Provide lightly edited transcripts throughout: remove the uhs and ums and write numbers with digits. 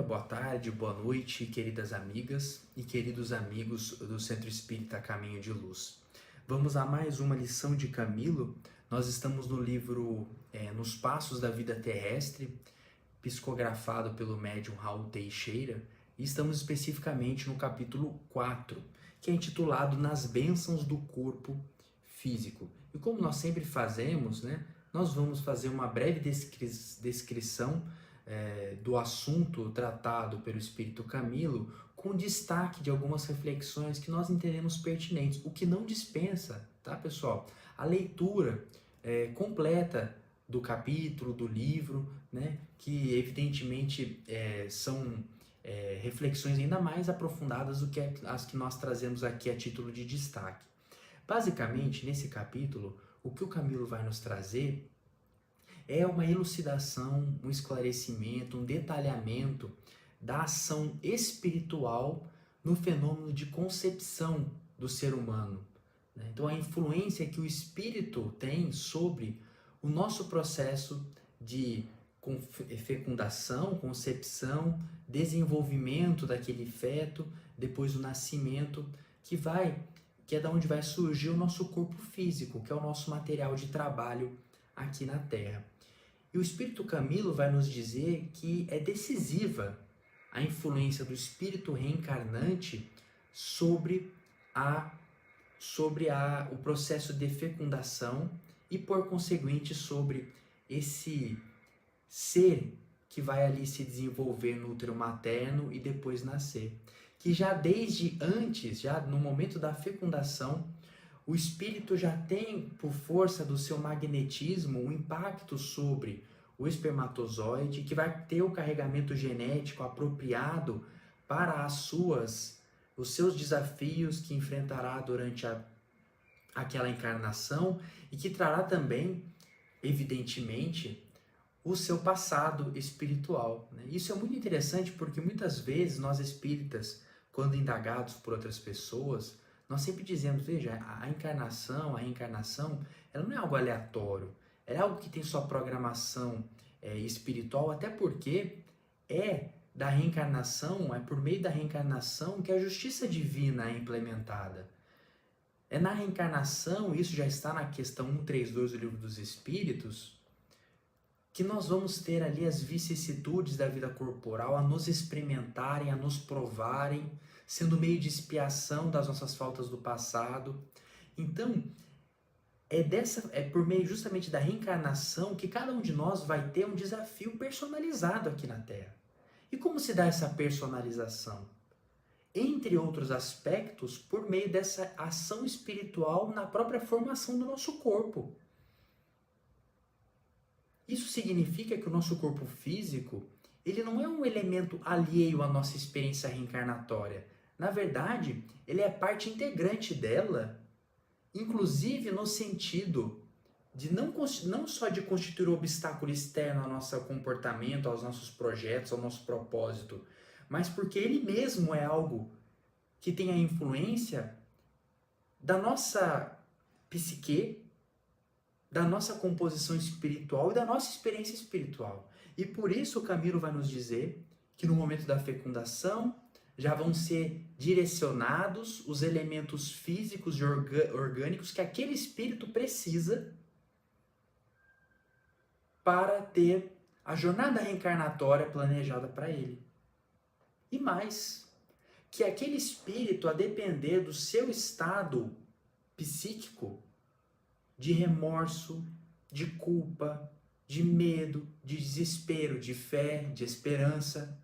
boa tarde, boa noite, queridas amigas e queridos amigos do Centro Espírita Caminho de Luz. Vamos a mais uma lição de Camilo. Nós estamos no livro Nos Passos da Vida Terrestre, psicografado pelo médium Raul Teixeira, e estamos especificamente no capítulo 4, que é intitulado Nas Bênçãos do Corpo Físico. E como nós sempre fazemos, nós vamos fazer uma breve descrição do assunto tratado pelo Espírito Camilo, com destaque de algumas reflexões que nós entendemos pertinentes, o que não dispensa, tá, pessoal? A leitura completa do capítulo, do livro, que evidentemente são reflexões ainda mais aprofundadas do que as que nós trazemos aqui a título de destaque. Basicamente, nesse capítulo, o que o Camilo vai nos trazer é uma elucidação, um esclarecimento, um detalhamento da ação espiritual no fenômeno de concepção do ser humano. Então, a influência que o espírito tem sobre o nosso processo de fecundação, concepção, desenvolvimento daquele feto, depois o nascimento, que é da onde vai surgir o nosso corpo físico, que é o nosso material de trabalho aqui na Terra. E o Espírito Camilo vai nos dizer que é decisiva a influência do espírito reencarnante sobre o processo de fecundação e, por conseguinte, sobre esse ser que vai ali se desenvolver no útero materno e depois nascer. Que já desde antes, já no momento da fecundação, o espírito já tem, por força do seu magnetismo, um impacto sobre o espermatozoide, que vai ter o carregamento genético apropriado para os seus desafios que enfrentará durante aquela encarnação e que trará também, evidentemente, o seu passado espiritual. Isso é muito interessante porque muitas vezes nós espíritas, quando indagados por outras pessoas, nós sempre dizemos, veja, a reencarnação, ela não é algo aleatório, ela é algo que tem sua programação espiritual, até porque é por meio da reencarnação que a justiça divina é implementada. É na reencarnação, isso já está na questão 132 do Livro dos Espíritos, que nós vamos ter ali as vicissitudes da vida corporal a nos experimentarem, a nos provarem, sendo meio de expiação das nossas faltas do passado. Então, é por meio justamente da reencarnação que cada um de nós vai ter um desafio personalizado aqui na Terra. E como se dá essa personalização? Entre outros aspectos, por meio dessa ação espiritual na própria formação do nosso corpo. Isso significa que o nosso corpo físico, ele não é um elemento alheio à nossa experiência reencarnatória. Na verdade, ele é parte integrante dela, inclusive no sentido de não só de constituir um obstáculo externo ao nosso comportamento, aos nossos projetos, ao nosso propósito, mas porque ele mesmo é algo que tem a influência da nossa psique, da nossa composição espiritual e da nossa experiência espiritual. E por isso o Camilo vai nos dizer que no momento da fecundação já vão ser direcionados os elementos físicos e orgânicos que aquele espírito precisa para ter a jornada reencarnatória planejada para ele. E mais, que aquele espírito, a depender do seu estado psíquico, de remorso, de culpa, de medo, de desespero, de fé, de esperança,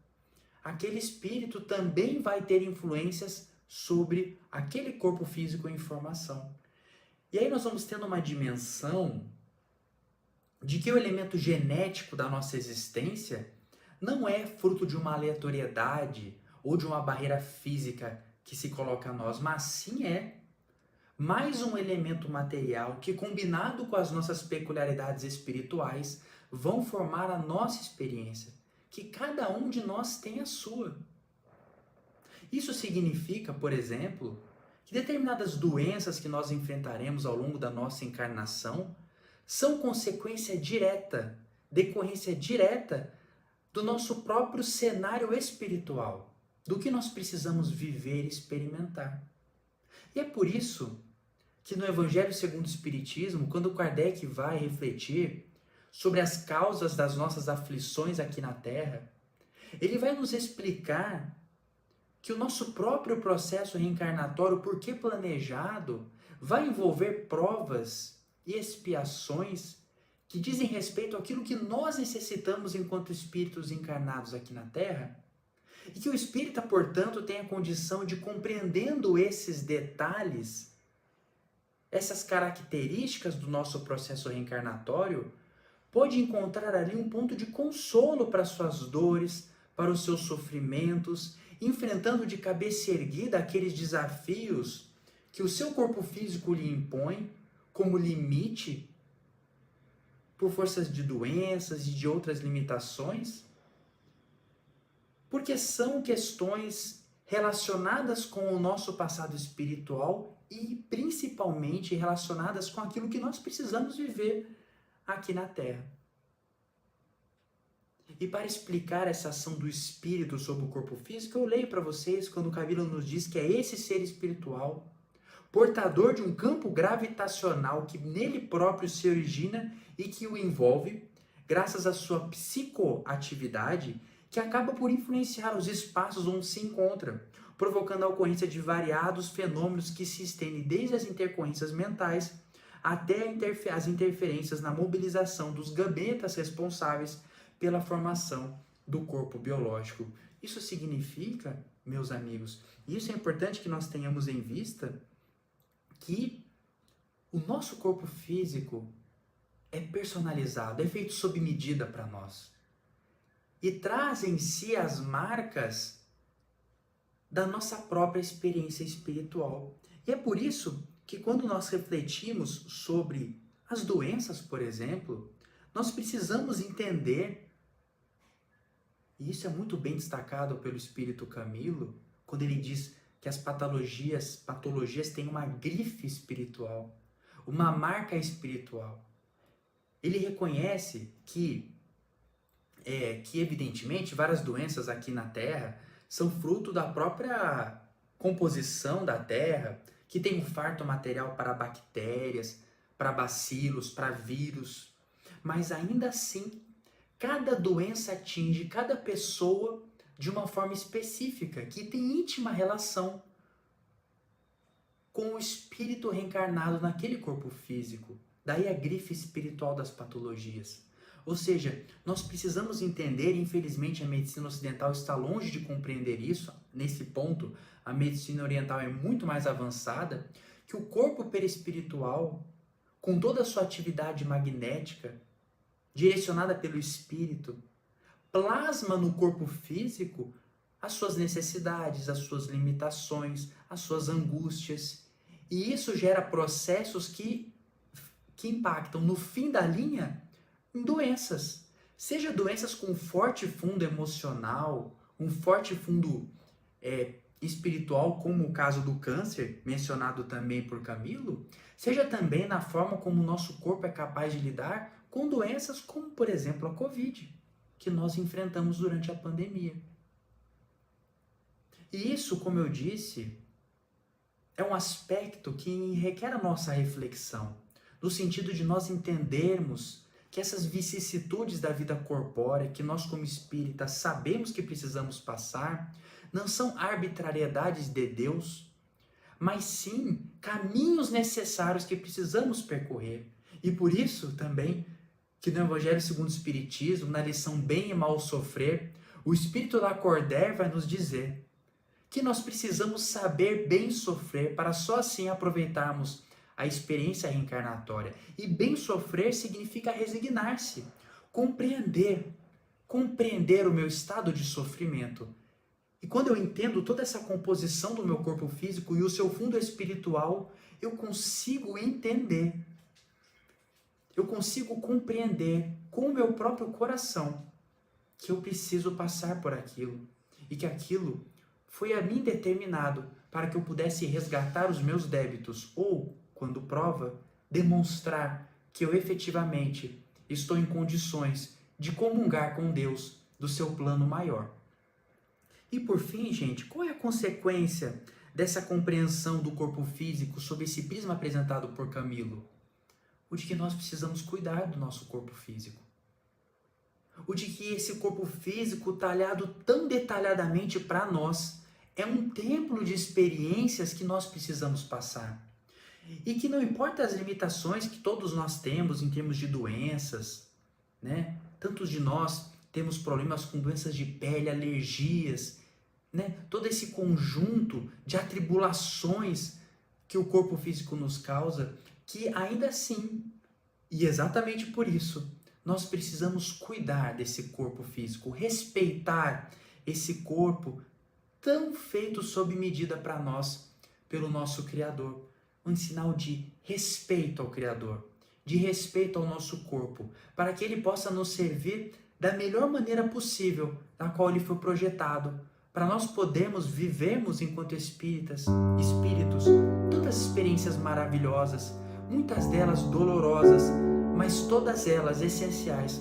aquele espírito também vai ter influências sobre aquele corpo físico em formação. E aí nós vamos tendo uma dimensão de que o elemento genético da nossa existência não é fruto de uma aleatoriedade ou de uma barreira física que se coloca a nós, mas sim é mais um elemento material que, combinado com as nossas peculiaridades espirituais, vão formar a nossa experiência, que cada um de nós tem a sua. Isso significa, por exemplo, que determinadas doenças que nós enfrentaremos ao longo da nossa encarnação são decorrência direta do nosso próprio cenário espiritual, do que nós precisamos viver e experimentar. E é por isso que no Evangelho segundo o Espiritismo, quando Kardec vai refletir sobre as causas das nossas aflições aqui na Terra, ele vai nos explicar que o nosso próprio processo reencarnatório, por que planejado, vai envolver provas e expiações que dizem respeito àquilo que nós necessitamos enquanto espíritos encarnados aqui na Terra, e que o espírita, portanto, tem a condição de, compreendendo esses detalhes, essas características do nosso processo reencarnatório, pode encontrar ali um ponto de consolo para suas dores, para os seus sofrimentos, enfrentando de cabeça erguida aqueles desafios que o seu corpo físico lhe impõe como limite, por forças de doenças e de outras limitações, porque são questões relacionadas com o nosso passado espiritual e principalmente relacionadas com aquilo que nós precisamos viver aqui na Terra. E para explicar essa ação do espírito sobre o corpo físico, eu leio para vocês quando Camilo nos diz que é esse ser espiritual, portador de um campo gravitacional que nele próprio se origina e que o envolve, graças à sua psicoatividade, que acaba por influenciar os espaços onde se encontra, provocando a ocorrência de variados fenômenos que se estendem desde as intercorrências mentais até as interferências na mobilização dos gametas responsáveis pela formação do corpo biológico. Isso significa, meus amigos, e isso é importante que nós tenhamos em vista, que o nosso corpo físico é personalizado, é feito sob medida para nós. E traz em si as marcas da nossa própria experiência espiritual. E é por isso que quando nós refletimos sobre as doenças, por exemplo, nós precisamos entender, e isso é muito bem destacado pelo Espírito Camilo, quando ele diz que as patologias têm uma grife espiritual, uma marca espiritual. Ele reconhece que evidentemente várias doenças aqui na Terra são fruto da própria composição da Terra, que tem um farto material para bactérias, para bacilos, para vírus, mas ainda assim, cada doença atinge cada pessoa de uma forma específica, que tem íntima relação com o espírito reencarnado naquele corpo físico. Daí a grife espiritual das patologias. Ou seja, nós precisamos entender, e infelizmente a medicina ocidental está longe de compreender isso, nesse ponto a medicina oriental é muito mais avançada, que o corpo perispiritual, com toda a sua atividade magnética, direcionada pelo espírito, plasma no corpo físico as suas necessidades, as suas limitações, as suas angústias. E isso gera processos que impactam no fim da linha em doenças. Seja doenças com forte fundo emocional, um forte fundo espiritual, como o caso do câncer, mencionado também por Camilo, seja também na forma como o nosso corpo é capaz de lidar com doenças como, por exemplo, a Covid, que nós enfrentamos durante a pandemia. E isso, como eu disse, é um aspecto que requer a nossa reflexão, no sentido de nós entendermos que essas vicissitudes da vida corpórea, que nós como espíritas sabemos que precisamos passar, não são arbitrariedades de Deus, mas sim caminhos necessários que precisamos percorrer. E por isso também, que no Evangelho segundo o Espiritismo, na lição Bem e Mal Sofrer, o Espírito Lacordaire vai nos dizer que nós precisamos saber bem sofrer para só assim aproveitarmos a experiência reencarnatória. E bem sofrer significa resignar-se, compreender o meu estado de sofrimento. E quando eu entendo toda essa composição do meu corpo físico e o seu fundo espiritual, eu consigo entender, eu consigo compreender com o meu próprio coração que eu preciso passar por aquilo e que aquilo foi a mim determinado para que eu pudesse resgatar os meus débitos ou, quando prova, demonstrar que eu efetivamente estou em condições de comungar com Deus do seu plano maior. E por fim, gente, qual é a consequência dessa compreensão do corpo físico sob esse prisma apresentado por Camilo? O de que nós precisamos cuidar do nosso corpo físico. O de que esse corpo físico, talhado tão detalhadamente para nós, é um templo de experiências que nós precisamos passar. E que não importa as limitações que todos nós temos em termos de doenças, né? Tantos de nós temos problemas com doenças de pele, alergias, né? Todo esse conjunto de atribulações que o corpo físico nos causa, que ainda assim, e exatamente por isso, nós precisamos cuidar desse corpo físico, respeitar esse corpo tão feito sob medida para nós pelo nosso Criador. Um sinal de respeito ao Criador, de respeito ao nosso corpo, para que ele possa nos servir da melhor maneira possível, na qual ele foi projetado, para nós podermos vivermos enquanto espíritos, tantas experiências maravilhosas, muitas delas dolorosas, mas todas elas essenciais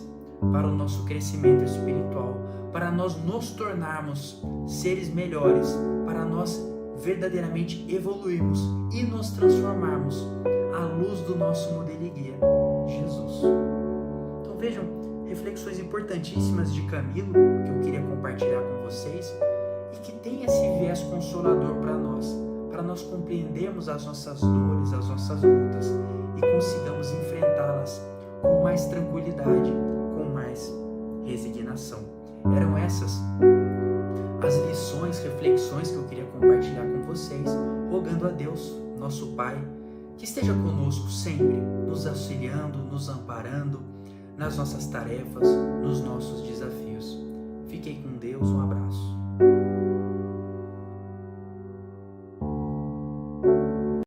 para o nosso crescimento espiritual, para nós nos tornarmos seres melhores, para nós verdadeiramente evoluirmos e nos transformarmos à luz do nosso modelo e guia, Jesus. Então vejam, reflexões importantíssimas de Camilo, que eu queria compartilhar com vocês, e que tem esse viés consolador para nós compreendermos as nossas dores, as nossas lutas, e consigamos enfrentá-las com mais tranquilidade, com mais resignação. Eram essas as lições, reflexões que eu queria compartilhar com vocês, rogando a Deus, nosso Pai, que esteja conosco sempre, nos auxiliando, nos amparando nas nossas tarefas, nos nossos